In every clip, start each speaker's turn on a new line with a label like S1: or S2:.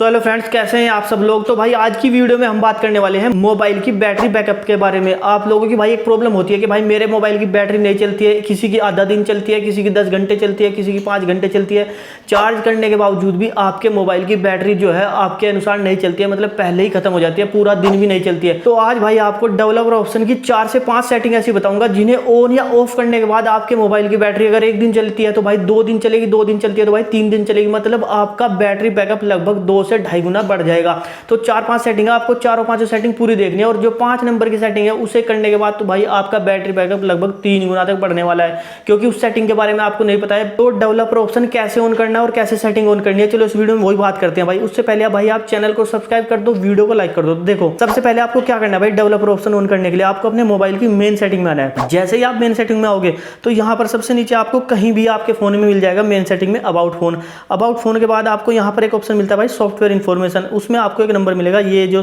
S1: तो hello friends, कैसे हैं आप सब लोग। तो भाई आज की वीडियो में हम बात करने वाले हैं मोबाइल की बैटरी बैकअप के बारे में। आप लोगों की भाई एक प्रॉब्लम होती है कि भाई मेरे मोबाइल की बैटरी नहीं चलती है, किसी की आधा दिन चलती है, किसी की 10 घंटे चलती है, किसी की 5 घंटे चलती है। चार्ज करने के बावजूद भी आपके मोबाइल की बैटरी जो है आपके अनुसार नहीं चलती है, मतलब पहले ही खत्म हो जाती है, पूरा दिन भी नहीं चलती है। तो आज भाई आपको डेवलपर ऑप्शन की 4 से 5 सेटिंग ऐसी बताऊंगा जिन्हें ऑन या ऑफ करने के बाद आपके मोबाइल की बैटरी अगर एक दिन चलती है तो भाई 2 दिन चलेगी, 2 दिन चलती है तो भाई 3 दिन चलेगी, मतलब आपका बैटरी बैकअप लगभग 2 से 2.5 गुना बढ़ जाएगा। तो 4-5 सेटिंग है, आपको चारों पांचों सेटिंग पूरी देखनी है और जो 5 नंबर की सेटिंग है उसे करने के बाद तो भाई आपका बैटरी बैकअप लगभग 3 गुना तक बढ़ने वाला है, क्योंकि उस सेटिंग के बारे में आपको नहीं पता है। तो डेवलपर ऑप्शन कैसे ऑन करना है और कैसे सेटिंग ऑन करनी है, चलो इस वीडियो में वही बात करते हैं भाई। उससे पहले भाई आप चैनल को सब्सक्राइब कर दो, वीडियो को लाइक कर दो। देखो सबसे पहले आपको क्या करना है भाई, डेवलपर ऑप्शन ऑन करने के लिए आपको अपने मोबाइल की मेन सेटिंग में आना है। जैसे ही आप मेन सेटिंग में आओगे तो यहाँ पर सबसे नीचे आपको कहीं भी आपके फोन में मिल जाएगा मेन सेटिंग में अबाउट फोन। अबाउट फोन के बाद आपको यहाँ पर एक ऑप्शन मिलता है भाई सॉफ्टवेयर इन्फॉर्मेशन, उसमें आपको एक नंबर मिलेगा, ये जो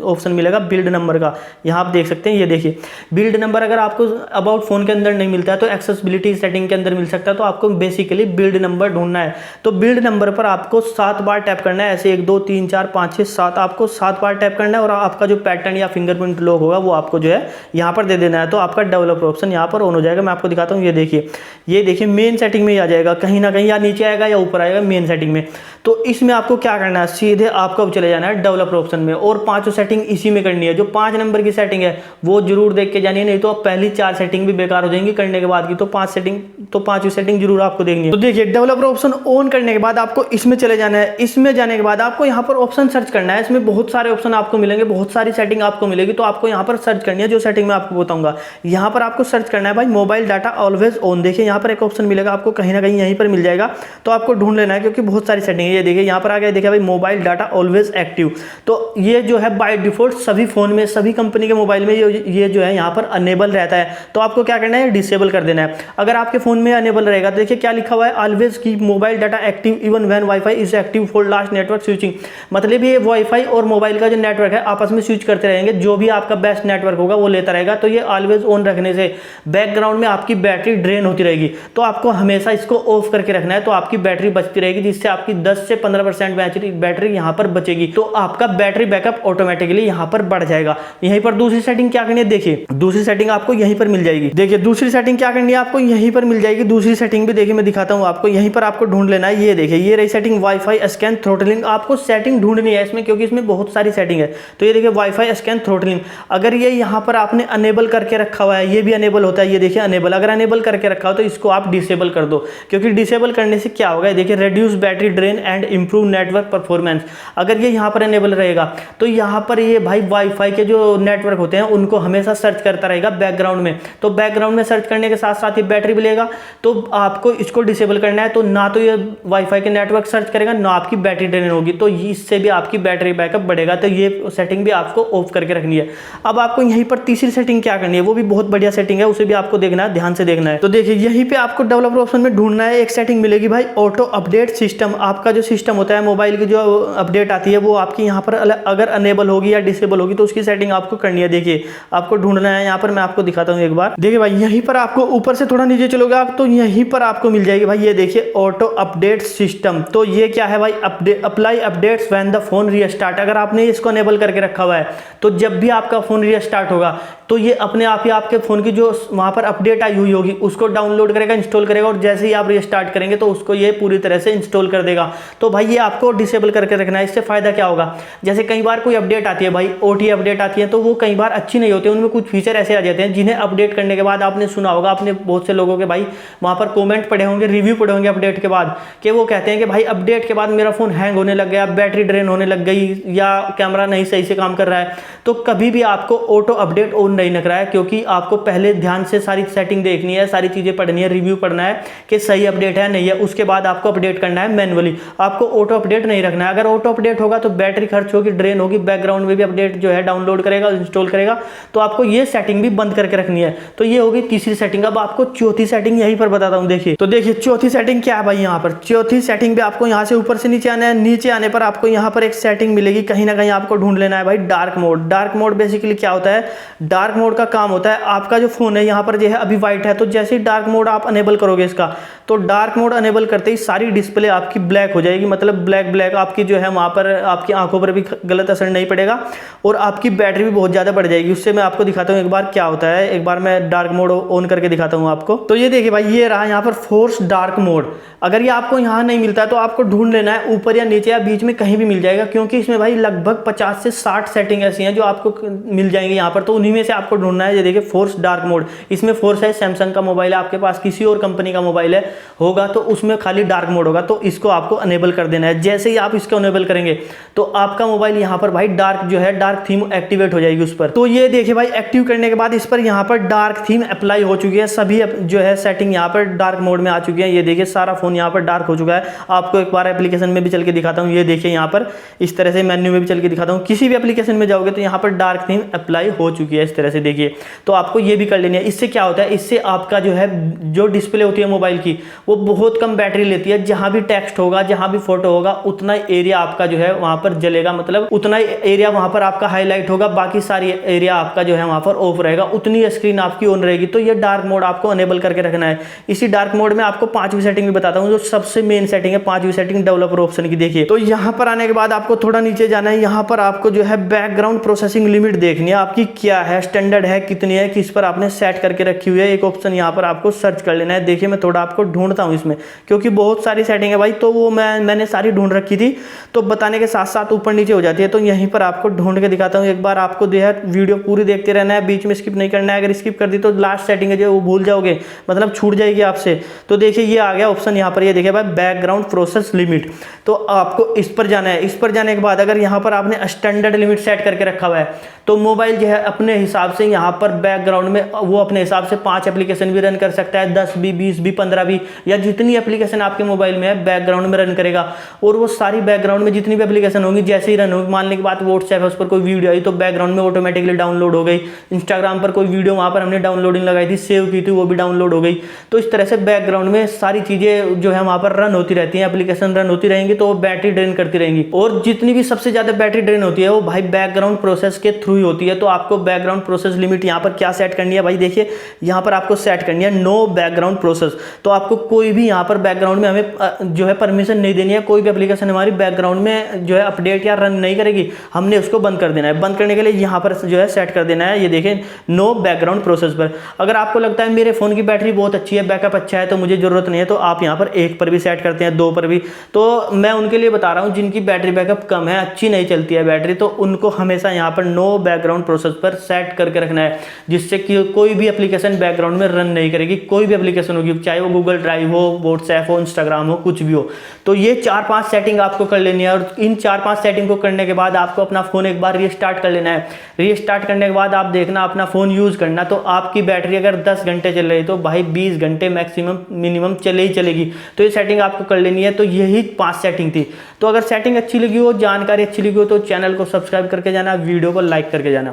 S1: ऑप्शन मिलेगा बिल्ड नंबर का, यहाँ आप देख सकते हैं, ये देखिए बिल्ड नंबर अगर आपको अबाउट फोन के अंदर नहीं मिलता है तो एक्सेसिबिलिटी सेटिंग के अंदर मिल सकता है। तो आपको बेसिकली बिल्ड नंबर ढूंढना है। तो बिल्ड नंबर पर आपको 7 बार टैप करना है, ऐसे 1 2 3 4 5 6 7 आपको 7 बार टैप करना है और आपका जो पैटर्न या फिंगरप्रिंट लॉक होगा वो आपको जो है यहाँ पर दे देना है। तो आपका डेवलपर ऑप्शन यहाँ पर ऑन हो जाएगा। मैं आपको दिखाता हूँ, ये देखिए मेन सेटिंग में ही आ जाएगा, कहीं ना कहीं या नीचे आएगा या ऊपर आएगा मेन सेटिंग में। तो इसमें आपको क्या करना है, सीधे आपको चले जाना है डेवलपर ऑप्शन में और 5 सेटिंग इसी में करनी है। जो 5 नंबर की सेटिंग है वो जरूर देख के जानी है, नहीं तो पहली 4 सेटिंग भी बेकार हो जाएंगी करने के बाद की। तो 5 सेटिंग जरूर आपको देखनी है। तो देखिए डेवलपर ऑप्शन ऑन करने के बाद आपको इसमें चले जाना है। इसमें जाने के बाद आपको यहाँ पर ऑप्शन सर्च करना है। इसमें बहुत सारे ऑप्शन आपको मिलेंगे, बहुत सारी सेटिंग आपको मिलेगी। तो आपको यहाँ पर सर्च करनी है जो सेटिंग मैं आपको बताऊंगा। यहाँ पर आपको सर्च करना है भाई मोबाइल डाटा ऑलवेज ऑन। देखिए यहाँ पर एक ऑप्शन मिलेगा आपको, कहीं ना कहीं यहीं पर मिल जाएगा। तो आपको ढूंढ लेना है क्योंकि बहुत सारी सेटिंग है। ये देखिए यहाँ पर आ गया, देखिए भाई मोबाइल डाटा ऑलवेज एक्टिव। तो ये जो है बाय डिफॉल्ट सभी फोन में, सभी कंपनी के मोबाइल में ये जो है यहाँ पर अनेबल रहता है। तो आपको क्या करना है, डिसेबल कर देना है। अगर आपके फोन में अनेबल रहेगा तो देखिए क्या लिखा हुआ है, always keep mobile data active even when wifi is active for last network switching. मतलब ये वाईफाई और मोबाइल का जो नेटवर्क है आपस में स्विच करते रहेंगे, जो भी आपका बेस्ट नेटवर्क होगा वो लेता रहेगा। तो ये ऑलवेज ऑन रखने से बैकग्राउंड में आपकी बैटरी ड्रेन होती रहेगी। तो आपको हमेशा इसको ऑफ करके रखना है, तो आपकी बैटरी बचती रहेगी, जिससे आपकी 10 से 15% बैटरी यहाँ पर बचेगी। तो आपका बैटरी बैकअप ऑटोमेटिकली यहाँ पर बढ़ जाएगा। यहीं पर दूसरी सेटिंग क्या करनी है, देखिए दूसरी सेटिंग आपको यहीं पर मिल जाएगी। देखिए दूसरी सेटिंग क्या करनी है, आपको यहीं पर मिल जाएगी। दूसरी सेटिंग भी देखिए मैं दिखाता हूँ आपको, यहीं पर आपको ढूंढ लेना है। ये देखिए ये रही सेटिंग वाईफाई स्कैन थ्रोटलिंग। आपको सेटिंग ढूंढनी है इसमें क्योंकि इसमें बहुत सारी सेटिंग है। तो ये देखिए वाईफाई स्कैन थ्रोटलिंग, अगर ये यहाँ पर आपने अनेबल करके रखा हुआ है, ये भी अनेबल होता है, ये देखिए अनेबल, अगर अनेबल करके रखा हो तो इसको आप डिसेबल कर दो, क्योंकि डिसेबल करने से क्या होगा, देखिए reduce battery drain and improve network performance. अगर ये यहाँ पर अनेबल रहेगा तो यहाँ पर ये भाई वाईफाई के जो नेटवर्क होते हैं उनको हमेशा सर्च करता रहेगा बैकग्राउंड में। तो बैकग्राउंड में सर्च करने के साथ साथ ही बैटरी भी लेगा। तो आपको इसको डिसेबल करना है, तो ना तो ये वाईफाई के नेटवर्क सर्च करेगा, ना आपकी बैटरी ड्रेन होगी, तो इससे भी आपकी बैटरी बैकअप बढ़ेगा। तो ये सेटिंग भी आपको ऑफ करके रखनी है। अब आपको यहीं पर तीसरी सेटिंग क्या करनी है, वो भी बहुत बढ़िया सेटिंग है, उसे भी आपको देखना है, ध्यान से देखना है। तो देखिए यहीं पे आपको डेवलपर ऑप्शन में ढूंढना है, एक सेटिंग मिलेगी भाई ऑटो अपडेट सिस्टम। आपका जो सिस्टम होता है मोबाइल की, जो अपडेट आती है वो आपकी यहाँ पर अगर अनेबल होगी या डिसेबल होगी तो उसकी सेटिंग आपको करनी है। देखिए आपको ढूंढना है, यहाँ पर मैं आपको दिखाता हूँ एक बार। देखिए भाई यहीं पर आपको ऊपर से थोड़ा नीचे चलोगे आप तो यहीं पर आपको मिल जाएगी भाई, ये देखिए ऑटो अपडेट सिस्टम। तो ये क्या है भाई, apply updates when the phone restart. अगर आपने इसको अनेबल करके रखा हुआ है तो जब भी आपका फोन रीस्टार्ट होगा तो ये अपने आप ही आपके फोन की जो वहां पर अपडेट आई हुई होगी उसको डाउनलोड करेगा, इंस्टॉल करेगा, और जैसे ही आप रीस्टार्ट करेंगे तो उसको ये पूरी तरह से इंस्टॉल कर देगा। तो भाई ये आपको डिसेबल करके रखना है। इससे फायदा क्या होगा, जैसे कई बार कोई अपडेट आती है भाई, ओटी अपडेट आती है, तो वो कई बार अच्छी नहीं होती, उनमें कुछ फीचर ऐसे आ जाते हैं जिन्हें अपडेट करने के बाद आपने सुना होगा, आपने बहुत से लोगों के भाई वहां पर कॉमेंट पढ़े होंगे, रिव्यू पढ़े होंगे अपडेट के बाद, कि वो कहते हैं कि भाई अपडेट के बाद मेरा फोन हैंग होने लग गया, बैटरी ड्रेन होने लग गई, या कैमरा नहीं सही से काम कर रहा है। तो कभी भी आपको ऑटो अपडेट ऑन नहीं रखना है, क्योंकि आपको पहले ध्यान से सारी सेटिंग देखनी है, सारी चीजें पढ़नी है, रिव्यू पढ़ना है कि सही अपडेट है नहीं है, उसके बाद आपको अपडेट करना है मैनुअली। आपको ऑटो अपडेट नहीं रखना है। अगर ऑटो अपडेट होगा तो बैटरी खर्च होगी, ड्रेन होगी, बैकग्राउंड में भी अपडेट जो है डाउनलोड करेगा, इंस्टॉल करेगा। तो आपको ये सेटिंग भी बंद करके रखनी है। तो ये होगी तीसरी सेटिंग। अब आपको चौथी सेटिंग यहीं पर बताता हूं। देखिए तो देखिए चौथी सेटिंग क्या है भाई, यहाँ पर चौथी सेटिंग भी आपको यहाँ से ऊपर से नीचे आना है। नीचे आने पर आपको यहाँ पर एक सेटिंग मिलेगी, कहीं ना कहीं आपको ढूंढ लेना है भाई dark mode. Dark mode basically क्या होता है, डार्क डार्क मोड का काम होता है, आपका जो फ़ोन है यहाँ पर जो है अभी वाइट है, तो जैसे ही डार्क मोड आप अनेबल करोगे इसका, तो डार्क मोड अनेबल करते ही सारी डिस्प्ले आपकी ब्लैक हो जाएगी, मतलब ब्लैक ब्लैक आपकी जो है वहाँ पर आपकी आंखों पर भी गलत असर नहीं पड़ेगा और आपकी बैटरी भी बहुत ज़्यादा बढ़ जाएगी। उससे मैं आपको दिखाता हूँ एक बार क्या होता है, एक बार मैं डार्क मोड ऑन करके दिखाता हूँ आपको। तो ये देखिए भाई, ये रहा यहाँ पर फोर्स डार्क मोड। अगर ये आपको यहाँ नहीं मिलता है तो आपको ढूंढ लेना है, ऊपर या नीचे या बीच में कहीं भी मिल जाएगा, क्योंकि इसमें भाई लगभग 50 से 60 सेटिंग ऐसी हैं जो आपको मिल जाएंगी यहाँ पर, तो उन्हीं में से आपको ढूंढना है। ये देखिए फोर्स डार्क मोड, इसमें फोर्स है, सैमसंग का मोबाइल है, आपके पास किसी और कंपनी का मोबाइल है होगा तो उसमें खाली डार्क मोड होगा, तो इसको आपको अनेबल कर देना है। जैसे ही आप इसको अनेबल करेंगे तो आपका मोबाइल यहाँ पर भाई डार्क जो है डार्क थीम एक्टिवेट हो जाएगी उस पर। तो ये देखिए भाई, एक्टिव करने के बाद इस पर यहाँ पर डार्क थीम अप्लाई हो चुकी है, सभी जो है सेटिंग यहाँ पर डार्क मोड में आ चुकी है। ये देखिए सारा फोन यहाँ पर डार्क हो चुका है। आपको एक बार एप्लीकेशन में भी चल के दिखाता हूँ। ये देखिए यहाँ पर इस तरह से मेन्यू में भी चल के दिखाता हूँ, किसी भी एप्लीकेशन में जाओगे तो यहाँ पर डार्क थीम अप्लाई हो चुकी है इस तरह से, देखिए। तो आपको ये भी कर लेनी है। इससे क्या होता है, इससे आपका जो है जो डिस्प्ले होती है मोबाइल की वो बहुत कम बैटरी लेती है। जहां भी टेक्स्ट होगा, जहां भी फोटो होगा, उतना एरिया आपका जो है वहां पर जलेगा, मतलब उतना एरिया वहां पर आपका हाईलाइट होगा, बाकी सारी एरिया आपका जो है वहां पर ऑफ रहेगा, उतनी स्क्रीन आपकी ऑन रहेगी। तो ये डार्क मोड आपको अनेबल करके रखना है। इसी डार्क मोड में आपको 5वीं सेटिंग भी बताता हूँ, जो सबसे मेन सेटिंग है 5वीं सेटिंग डेवलपर ऑप्शन की। देखिए, तो यहाँ पर आने के बाद आपको थोड़ा नीचे जाना है। यहाँ पर आपको जो है बैकग्राउंड प्रोसेसिंग लिमिट देखनी है आपकी क्या है, स्टैंडर्ड है, कितनी है, किस पर आपने सेट करके रखी हुई है। एक ऑप्शन यहाँ पर आपको सर्च कर लेना है। देखिए मैं थोड़ा आपको ढूंढता हूँ इसमें, क्योंकि बहुत सारी सेटिंग है भाई, तो वो मैंने सारी ढूंढ रखी थी, तो बताने के साथ साथ ऊपर नीचे हो जाती है। तो यहीं पर आपको ढूंढ के दिखाता हूँ। एक बार आपको जो है वीडियो पूरी देखते रहना है, बीच में स्किप नहीं करना है। अगर स्किप कर दी तो लास्ट सेटिंग है जो वो भूल जाओगे, मतलब छूट जाएगी आपसे। तो देखिए ये आ गया ऑप्शन यहाँ पर, ये देखिए भाई बैकग्राउंड प्रोसेस लिमिट। तो आपको इस पर जाना है। इस पर जाने के बाद अगर यहाँ पर आपने स्टैंडर्ड लिमिट सेट करके रखा हुआ है तो मोबाइल जो है अपने हिसाब से यहाँ पर बैकग्राउंड में वो अपने हिसाब से 5 एप्लीकेशन भी रन कर सकता है, 10 भी, 20 भी, 15 भी, या जितनी एप्लीकेशन आपके मोबाइल में है बैकग्राउंड में रन करेगा। और वो सारी बैकग्राउंड में जितनी भी एप्लीकेशन होंगी जैसे ही रन होगी, मानने के बाद व्हाट्सएप है उस पर कोई वीडियो आई तो बैकग्राउंड में ऑटोमेटिकली डाउनलोड हो गई। इंस्टाग्राम पर कोई वीडियो वहाँ पर हमने डाउनलोडिंग लगाई थी, सेव की थी, वो भी डाउनलोड हो गई। तो इस तरह से बैकग्राउंड में सारी चीज़ें जो है वहाँ पर रन होती रहती हैं, एप्लीकेशन रन होती रहेंगी, तो वो बैटरी ड्रेन करती रहेंगी। और जितनी भी सबसे ज़्यादा बैटरी ड्रेन होती है वो भाई बैकग्राउंड प्रोसेस के थ्रू ही होती है। तो आपको बैकग्राउंड प्रोसेस लिमिट यहाँ पर क्या सेट करनी है भाई, देखिए यहाँ पर आपको सेट करनी है नो बैकग्राउंड प्रोसेस। तो आपको कोई भी यहाँ पर बैकग्राउंड में हमें जो है परमिशन नहीं देनी है। कोई भी एप्लीकेशन हमारी बैकग्राउंड में जो है अपडेट या रन नहीं करेगी, हमने उसको बंद कर देना है। बंद करने के लिए यहाँ पर जो है सेट कर देना है, ये देखें नो बैकग्राउंड प्रोसेस पर। अगर आपको लगता है मेरे फ़ोन की बैटरी बहुत अच्छी है, बैकअप अच्छा है, तो मुझे ज़रूरत नहीं है, तो आप यहाँ पर 1 पर भी सेट करते हैं, 2 पर भी। तो मैं उनके लिए बता रहा हूँ जिनकी बैटरी बैकअप कम है, अच्छी नहीं चलती है बैटरी, तो उनको हमेशा यहाँ पर नो बैकग्राउंड प्रोसेस पर सेट करके रखना है, जिससे कि कोई भी एप्लीकेशन बैकग्राउंड में रन नहीं करेगी। कोई भी एप्लीकेशन होगी, चाहे वो गूगल ड्राइव हो, व्हाट्सएप हो, इंस्टाग्राम हो, कुछ भी हो। तो ये 4-5 सेटिंग आपको कर लेनी है। और इन 4-5 सेटिंग को करने के बाद आपको अपना फ़ोन एक बार रीस्टार्ट कर लेना है। रीस्टार्ट करने के बाद आप देखना अपना फ़ोन यूज़ करना, तो आपकी बैटरी अगर 10 घंटे चल रही तो भाई 20 घंटे मैक्सिमम मिनिमम चले ही चलेगी। तो ये सेटिंग आपको कर लेनी है। तो यही 5 सेटिंग थी। तो अगर सेटिंग अच्छी लगी हो, जानकारी अच्छी लगी हो, तो चैनल को सब्सक्राइब करके जाना, वीडियो को लाइक करके जाना।